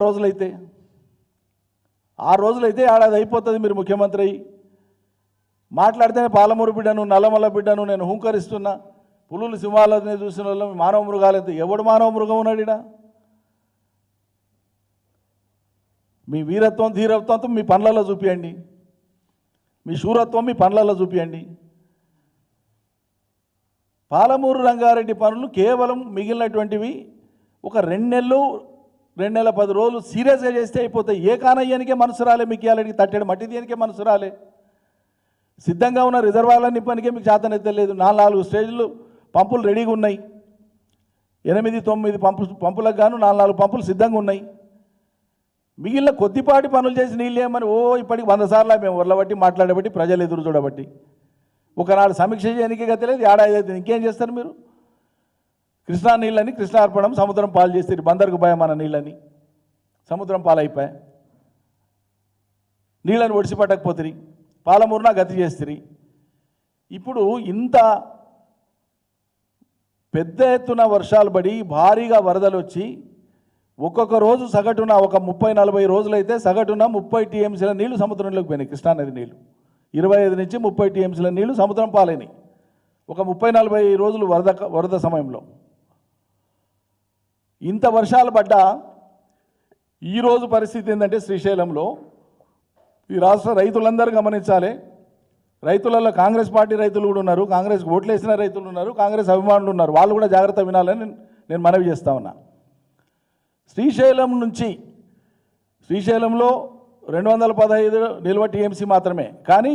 రోజులైతే 6 రోజులైతే ఏడాది అయిపోతుంది. మీరు ముఖ్యమంత్రి మాట్లాడితేనే పాలమూరు బిడ్డను నల్లమల్ల బిడ్డను నేను హుంకరిస్తున్నా, పులులు సింహాలని చూసిన వాళ్ళు మానవ మృగాలైతే ఎవడు మానవ మృగం ఉన్నాడు? మీ వీరత్వం ధీరత్వంతో మీ పనులలో చూపియండి, మీ శూరత్వం మీ పనులలో చూపియండి. పాలమూరు రంగారెడ్డి పనులు కేవలం మిగిలినటువంటివి ఒక 2 నెలలు 2 నెలల 10 రోజులు సీరియస్గా చేస్తే అయిపోతాయి. ఏ కానయ్యానికే మనసు రాలే, మీకు ఇవ్వాలని తట్టేడు మట్టి దేనికే మనసు రాలే. సిద్ధంగా ఉన్న రిజర్వాయర్లన్నీ పనికే మీకు చేతనెత్తలేదు. 4 స్టేజ్లు పంపులు రెడీగా ఉన్నాయి. 8-9 పంపులకు గాను 4 పంపులు సిద్ధంగా ఉన్నాయి. మిగిలిన కొద్దిపాటి పనులు చేసి నీళ్ళు ఏమని ఇప్పటికి 100 సార్లు మేము వర్లబట్టి మాట్లాడబట్టి ప్రజలు ఎదురు చూడబట్టి ఒకనాడు సమీక్ష చేయడానికి గతలేదు. ఏడాది అవుతుంది. ఇంకేం చేస్తారు మీరు? కృష్ణా నీళ్ళని కృష్ణార్పణం సముద్రం పాలు చేస్తారు. బందరుకు భయం మన నీళ్ళని సముద్రం పాలైపోయా. నీళ్ళని ఒడిసిపట్టకపోతుంది. పాలమూరున గతి చేస్తుంది. ఇప్పుడు ఇంత పెద్ద ఎత్తున వర్షాలు పడి భారీగా వరదలు వచ్చి ఒక్కొక్క రోజు సగటున ఒక 30-40 రోజులైతే సగటున 30 టీఎంసీల నీళ్లు సముద్రంలోకి పోయినాయి. కృష్ణానది నీళ్లు 25 నుంచి 30 టీఎంసీల నీళ్లు సముద్రం పాలైనాయి ఒక 30-40 రోజులు వరద సమయంలో. ఇంత వర్షాలు పడ్డా ఈరోజు పరిస్థితి ఏంటంటే శ్రీశైలంలో ఈ రాష్ట్ర రైతులందరూ గమనించాలి. రైతులలో కాంగ్రెస్ పార్టీ రైతులు కూడా ఉన్నారు, కాంగ్రెస్ ఓట్లు వేసిన రైతులు ఉన్నారు, కాంగ్రెస్ అభిమానులు ఉన్నారు. వాళ్ళు కూడా జాగ్రత్త వినాలని నేను మనవి చేస్తా ఉన్నా. శ్రీశైలంలో 215 నిల్వ టీఎంసీ మాత్రమే, కానీ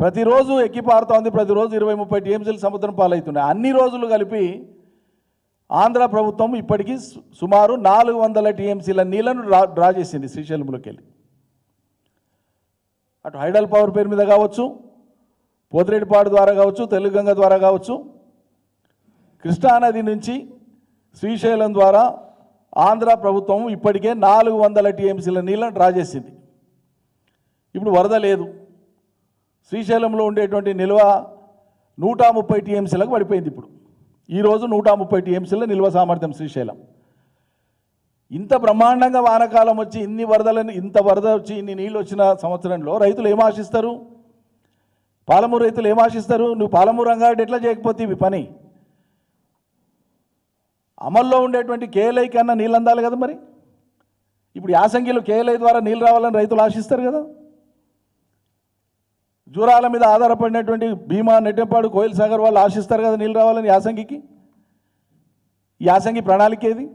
ప్రతిరోజు ఎక్కి పారుతోంది. ప్రతిరోజు 20-30 టీఎంసీలు సముద్రం పాలవుతున్నాయి. అన్ని రోజులు కలిపి ఆంధ్ర ప్రభుత్వం ఇప్పటికీ సుమారు 400 టీఎంసీల నీళ్లను డ్రా చేసింది శ్రీశైలంలోకి వెళ్ళి. అటు హైడల్ పవర్ పేరు మీద కావచ్చు, పోతిరెడ్డిపాడు ద్వారా కావచ్చు, తెలుగంగ ద్వారా కావచ్చు, కృష్ణానది నుంచి శ్రీశైలం ద్వారా ఆంధ్ర ప్రభుత్వం ఇప్పటికే 400 టీఎంసీల నీళ్ళను డ్రా చేసింది. ఇప్పుడు వరద లేదు. శ్రీశైలంలో ఉండేటువంటి నిల్వ 130 టీఎంసీలకు పడిపోయింది. ఇప్పుడు ఈరోజు 130 టీఎంసీల నిల్వ సామర్థ్యం శ్రీశైలం. ఇంత బ్రహ్మాండంగా వానకాలం వచ్చి ఇంత వరద వచ్చి ఇన్ని నీళ్ళు వచ్చిన సంవత్సరంలో రైతులు ఏం ఆశిస్తారు? పాలమూరు రైతులు ఏం ఆశిస్తారు? నువ్వు పాలమూరు రంగారెడ్డి ఎట్లా చేయకపోతే ఇవి పని అమల్లో ఉండేటువంటి కేఎల్ఐ కన్నా నీళ్ళు అందాలి కదా. మరి ఇప్పుడు యాసంగిలో కేఎల్ఐ ద్వారా నీళ్ళు రావాలని రైతులు ఆశిస్తారు కదా. జూరాల మీద ఆధారపడినటువంటి భీమా, నెట్టెంపాడు, కోయిల్ సాగర్ వాళ్ళు ఆశిస్తారు కదా నీళ్ళు రావాలని యాసంగికి. యాసంగి ప్రణాళిక ఏది?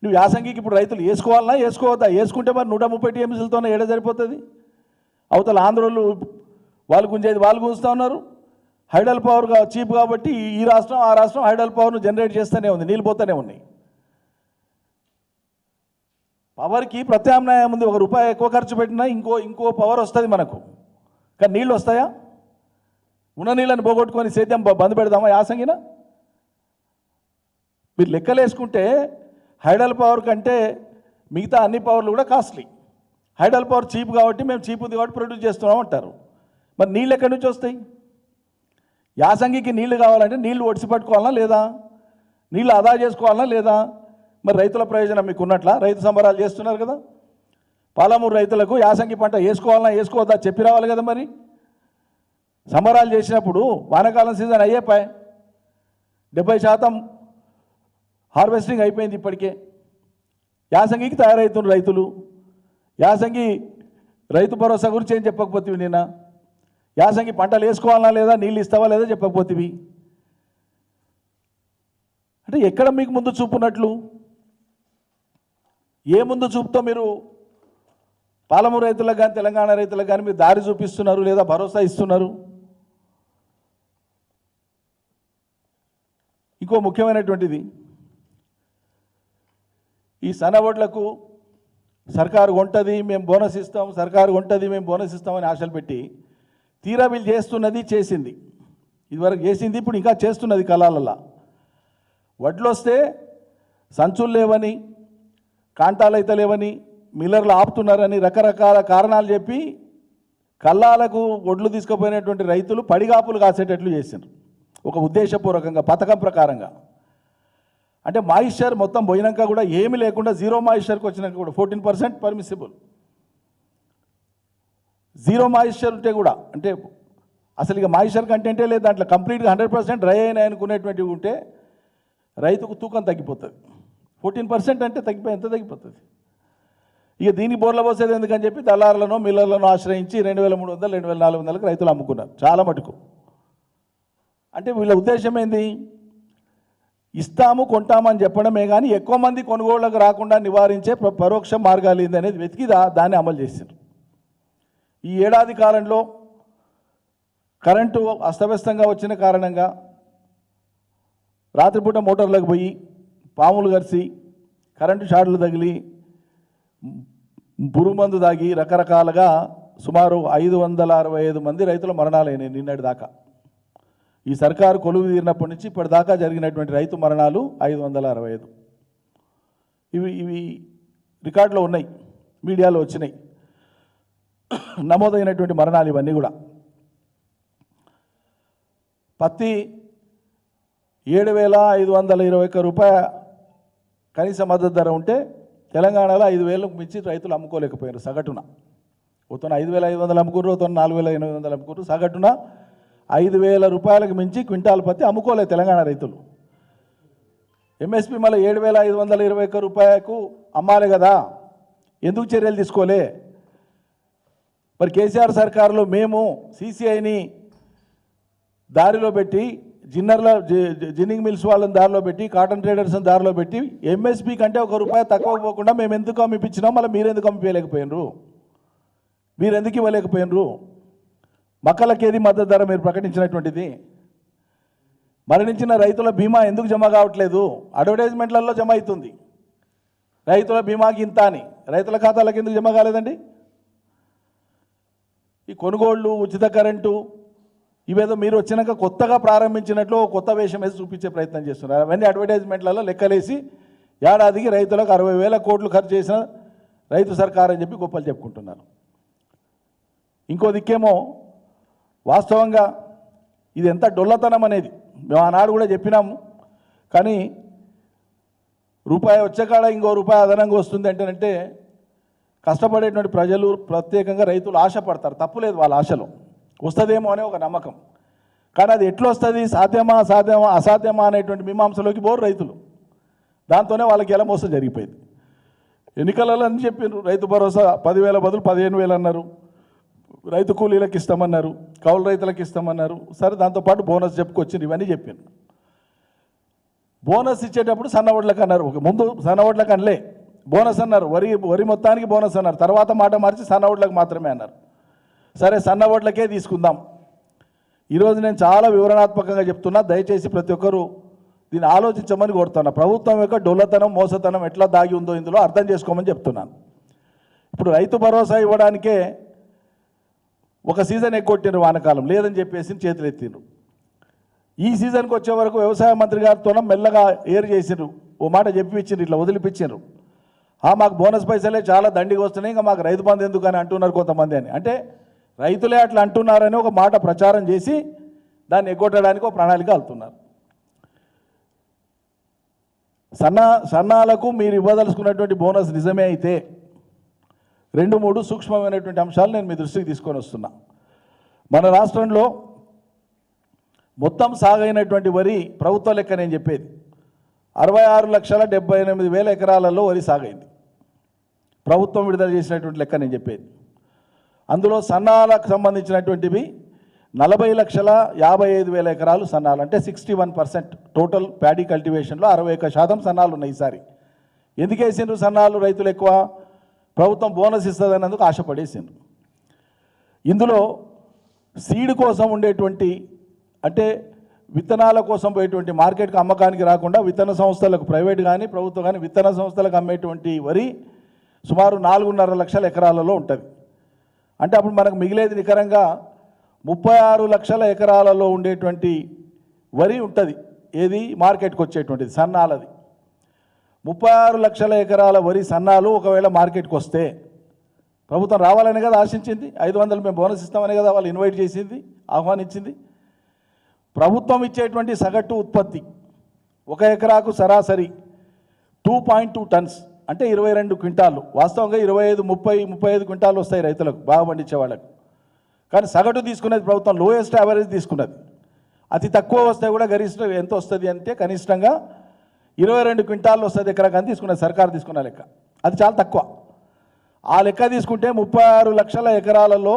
నువ్వు యాసంగికి ఇప్పుడు రైతులు వేసుకోవాలన్నా వేసుకోవద్దా? వేసుకుంటే మరి 130 టీఎంసీలతోనే ఏడ సరిపోతుంది? అవతల ఆంధ్రోళ్ళు వాళ్ళు గుంజేది వాళ్ళు గుంజుతూ ఉన్నారు. హైడల్ పవర్ చీప్ కాబట్టి ఈ రాష్ట్రం ఆ రాష్ట్రం హైడల్ పవర్ను జనరేట్ చేస్తూనే ఉంది, నీళ్ళు పోతూనే ఉన్నాయి. పవర్కి ప్రత్యామ్నాయం ఉంది. ₹1 ఎక్కువ ఖర్చు పెట్టినా ఇంకో పవర్ వస్తుంది మనకు. కానీ నీళ్ళు వస్తాయా? ఉన్న నీళ్ళని పోగొట్టుకొని సేద్యం బంద్ పెడదామా యాసంగిన? మీరు లెక్కలేసుకుంటే హైడల్ పవర్ కంటే మిగతా అన్ని పవర్లు కూడా కాస్ట్లీ. హైడల్ పవర్ చీప్ కాబట్టి మేము చీప్ ఉంది కాబట్టి ప్రొడ్యూస్ చేస్తున్నాం అంటారు. మరి నీళ్ళు ఎక్కడి నుంచి వస్తాయి? యాసంగికి నీళ్లు కావాలంటే నీళ్లు ఒడిసి పట్టుకోవాలన్నా లేదా? నీళ్ళు ఆదా చేసుకోవాలన్నా లేదా? మరి రైతుల ప్రయోజనం మీకు ఉన్నట్లా? రైతు సంబరాలు చేస్తున్నారు కదా. పాలమూరు రైతులకు యాసంగి పంట వేసుకోవాలన్నా వేసుకోవద్దా చెప్పి రావాలి కదా. మరి సంబరాలు చేసినప్పుడు వానాకాలం సీజన్ అయ్యేపాయ్, 70% హార్వెస్టింగ్ అయిపోయింది ఇప్పటికే. యాసంగికి తయారవుతున్నారు రైతులు. యాసంగి రైతు భరోసా గురించి ఏం చెప్పకపోతే నిన్న యాసంగి పంటలు వేసుకోవాలన్నా లేదా, నీళ్ళు ఇస్తావా లేదా చెప్పకపోతేవి. అంటే ఎక్కడ మీకు ముందు చూపున్నట్లు? ఏ ముందు చూపుతో మీరు పాలమూరు రైతులకు కానీ తెలంగాణ రైతులకు కానీ మీరు దారి చూపిస్తున్నారు లేదా భరోసా ఇస్తున్నారు? ఇంకో ముఖ్యమైనటువంటిది, ఈ సన్నబొడ్లకు సర్కారు కొంటది మేము బోనస్ ఇస్తాం, సర్కారు కొంటది మేము బోనస్ ఇస్తామని ఆశలు పెట్టి తీరా వీళ్ళు చేస్తున్నది చేసింది, ఇదివరకు చేసింది ఇప్పుడు ఇంకా చేస్తున్నది కళాలలా. వడ్లు వస్తే సంచులు లేవని, కాంటాలు అయితే లేవని, మిల్లర్లు ఆపుతున్నారని రకరకాల కారణాలు చెప్పి కల్లాలకు వడ్లు తీసుకుపోయినటువంటి రైతులు పడిగాపులు కాసేటట్లు చేశారు ఒక ఉద్దేశపూర్వకంగా పథకం ప్రకారంగా. అంటే మాయిశ్చర్ మొత్తం పోయినాక కూడా ఏమీ లేకుండా జీరో మాయిశ్చర్కి వచ్చినాక కూడా 14% పర్మిసిబుల్. జీరో మాయిశ్చర్ ఉంటే కూడా అంటే అసలు ఇక మాయిశ్చర్ కంటెంటే లేదు దాంట్లో, కంప్లీట్గా 100% డ్రై అయినాయి అనుకునేటువంటివి ఉంటే రైతుకు తూకం తగ్గిపోతుంది. 14% అంటే ఎంత తగ్గిపోతుంది. ఇక దీనికి బోర్ల పోసేది ఎందుకని చెప్పి దళారులను మిల్లర్లను ఆశ్రయించి 2300 2400కి రైతులు అమ్ముకున్నారు చాలా మటుకు. అంటే వీళ్ళ ఉద్దేశం ఏంది, ఇస్తాము కొంటామని చెప్పడమే కానీ ఎక్కువ మంది కొనుగోళ్లకు రాకుండా నివారించే పరోక్ష మార్గాలు ఏంది అనేది వెతికి దాన్ని అమలు చేశారు. ఈ ఏడాది కాలంలో కరెంటు అస్తవ్యస్తంగా వచ్చిన కారణంగా రాత్రిపూట మోటార్లకు పోయి పాములు కరిసి కరెంటు షార్ట్లు తగిలి పురుగుమందు దాగి రకరకాలుగా సుమారు 565 మంది రైతుల మరణాలైనాయి నిన్నటి దాకా. ఈ సర్కారు కొలువు తీరినప్పటి నుంచి ఇప్పటిదాకా జరిగినటువంటి రైతు మరణాలు 565. ఇవి రికార్డులో ఉన్నాయి, మీడియాలో వచ్చినాయి నమోదైనటువంటి మరణాలు ఇవన్నీ కూడా. పత్తి 7,521 రూపాయల కనీస మద్దతు ధర ఉంటే తెలంగాణలో 5,000కు మించి రైతులు అమ్ముకోలేకపోయారు సగటున. ఉత్తన 5,500 అమ్ముకున్నారు, ఉత్తన 4,800 అమ్ముకున్నారు. సగటున 5,000 రూపాయలకు మించి క్వింటాల్ పత్తి అమ్ముకోలేదు తెలంగాణ రైతులు. ఎంఎస్పి మళ్ళీ 7,521 రూపాయలకు అమ్మాలి కదా, ఎందుకు చర్యలు తీసుకోలే? మరి కేసీఆర్ సర్కారులో మేము సీసీఐని దారిలో పెట్టి జిన్నింగ్ మిల్స్ వాళ్ళని దారిలో పెట్టి కాటన్ ట్రేడర్స్ని దారిలో పెట్టి ఎంఎస్పి కంటే ₹1 తక్కువ పోకుండా మేము ఎందుకు అమ్మిపించినాం, మళ్ళీ మీరు ఎందుకు అమ్మిపోయలేకపోయినరు, మీరు ఎందుకు ఇవ్వలేకపోయినరు? మక్కలకి ఏది మద్దతు ధర మీరు ప్రకటించినటువంటిది? మరణించిన రైతుల బీమా ఎందుకు జమ కావట్లేదు? అడ్వర్టైజ్మెంట్లలో జమ అవుతుంది రైతుల బీమాకి ఇంత అని, రైతుల ఖాతాలకు ఎందుకు జమ కాలేదండి? ఈ కొనుగోళ్లు, ఉచిత కరెంటు ఇవేదో మీరు వచ్చినాక కొత్తగా ప్రారంభించినట్లు కొత్త వేషం వేసి చూపించే ప్రయత్నం చేస్తున్నారు. అవన్నీ అడ్వర్టైజ్మెంట్లలో లెక్కలేసి ఏడాదికి రైతులకు 60,000 కోట్లు ఖర్చు చేసిన రైతు సర్కార్ అని చెప్పి గొప్పలు చెప్పుకుంటున్నారు. ఇంకో దిక్కేమో వాస్తవంగా ఇది ఎంత డొల్లతనం అనేది మేము ఆనాడు కూడా చెప్పినాము. కానీ రూపాయి వచ్చేకాడ ఇంకో రూపాయి అదనంగా వస్తుంది అంటేనంటే కష్టపడేటువంటి ప్రజలు ప్రత్యేకంగా రైతులు ఆశపడతారు, తప్పులేదు వాళ్ళ ఆశలో, వస్తుందేమో అనే ఒక నమ్మకం. కానీ అది ఎట్లా వస్తుంది, సాధ్యమా అసాధ్యమా అనేటువంటి మీమాంసలోకి పోరు రైతులు. దాంతోనే వాళ్ళకి ఎలా మోసం జరిగిపోయింది. ఎన్నికలలో అని చెప్పారు రైతు భరోసా 10,000 బదులు 15,000 అన్నారు, రైతు కూలీలకు ఇస్తామన్నారు, కౌలు రైతులకు ఇస్తామన్నారు. సరే దాంతోపాటు బోనస్ చెప్పుకొచ్చింది, ఇవన్నీ చెప్పాను. బోనస్ ఇచ్చేటప్పుడు సన్నవడ్లకు అన్నారు, ముందు సన్నవడ్లకు అనలే బోనస్ అన్నారు, వరి మొత్తానికి బోనస్ అన్నారు. తర్వాత మాట మార్చి సన్నవడ్లకు మాత్రమే అన్నారు. సరే సన్నవడ్లకే తీసుకుందాం. ఈరోజు నేను చాలా వివరణాత్మకంగా చెప్తున్నా, దయచేసి ప్రతి ఒక్కరూ దీన్ని ఆలోచించమని కోరుతున్నా. ప్రభుత్వం యొక్క డొల్లతనం, మోసతనం ఎట్లా దాగి ఉందో ఇందులో అర్థం చేసుకోమని చెప్తున్నాను. ఇప్పుడు రైతు భరోసా ఇవ్వడానికే ఒక సీజన్ ఎగ్గొట్టిండ్రు, వానకాలం లేదని చెప్పేసి చేతులు ఎత్తిండ్రు. ఈ సీజన్కి వచ్చే వరకు వ్యవసాయ మంత్రి గారితో మెల్లగా ఏర్ చేసిండ్రు, ఓ మాట చెప్పిచ్చిండ్రు, ఇట్లా వదిలిపించిండ్రు. మాకు బోనస్ పైసలే చాలా దండిగా వస్తున్నాయి, ఇంకా మాకు రైతు బంధు ఎందుకు అని అంటున్నారు కొంతమంది అని. అంటే రైతులే అట్లా అంటున్నారని ఒక మాట ప్రచారం చేసి దాన్ని ఎగ్గొట్టడానికి ఒక ప్రణాళిక వెళ్తున్నారు. సన్నాలకు మీరు ఇవ్వదలుచుకున్నటువంటి బోనస్ నిజమే అయితే 2-3 సూక్ష్మమైనటువంటి అంశాలు నేను మీ దృష్టికి తీసుకొని వస్తున్నా. మన రాష్ట్రంలో మొత్తం సాగైనటువంటి వరి ప్రభుత్వ లెక్క నేను చెప్పేది 66,78,000 ఎకరాలలో వరి సాగైంది. ప్రభుత్వం విడుదల చేసినటువంటి లెక్క నేను చెప్పేది. అందులో సన్నాలకు సంబంధించినటువంటివి 40,55,000 ఎకరాలు సన్నాలు, అంటే 61%. టోటల్ ప్యాడీ కల్టివేషన్లో 61% సన్నాలు ఉన్నాయి ఈసారి. ఎందుకు వేసిండ్రు సన్నాలు రైతులు ఎక్కువ? ప్రభుత్వం బోనస్ ఇస్తుందన్నందుకు ఆశపడేసిండ్రు. ఇందులో సీడ్ కోసం ఉండేటువంటి, అంటే విత్తనాల కోసం పోయేటువంటి మార్కెట్కి అమ్మకానికి రాకుండా విత్తన సంస్థలకు, ప్రైవేట్ కానీ ప్రభుత్వం కానీ విత్తన సంస్థలకు అమ్మేటువంటి వరి సుమారు 4.5 లక్షల ఎకరాలలో ఉంటుంది. అంటే అప్పుడు మనకు మిగిలేది నికరంగా 36 లక్షల ఎకరాలలో ఉండేటువంటి వరి ఉంటుంది. ఏది మార్కెట్కి వచ్చేటువంటిది సన్నాలది. 36 లక్షల ఎకరాల వరి సన్నాలు ఒకవేళ మార్కెట్కి వస్తే ప్రభుత్వం రావాలనే కదా ఆశించింది. 500 మేము బోనస్ ఇస్తామనే కదా వాళ్ళు ఇన్వైట్ చేసింది, ఆహ్వానించింది. ప్రభుత్వం ఇచ్చేటువంటి సగటు ఉత్పత్తి 1 ఎకరాకు సరాసరి 2.2 టన్స్ అంటే 22 క్వింటాలు. వాస్తవంగా 25, 30, 35 క్వింటాలు వస్తాయి రైతులకు, బాగా పండించే వాళ్ళకు. కానీ సగటు తీసుకునేది ప్రభుత్వం లోయెస్ట్ యావరేజ్ తీసుకున్నది. అతి తక్కువ వస్తే కూడా గరిష్ట ఎంత వస్తుంది అంటే కనిష్టంగా 22 క్వింటాలు వస్తుంది ఎకరాకు అని తీసుకున్నది సర్కారు తీసుకున్న లెక్క. అది చాలా తక్కువ. ఆ లెక్క తీసుకుంటే 36 లక్షల ఎకరాలలో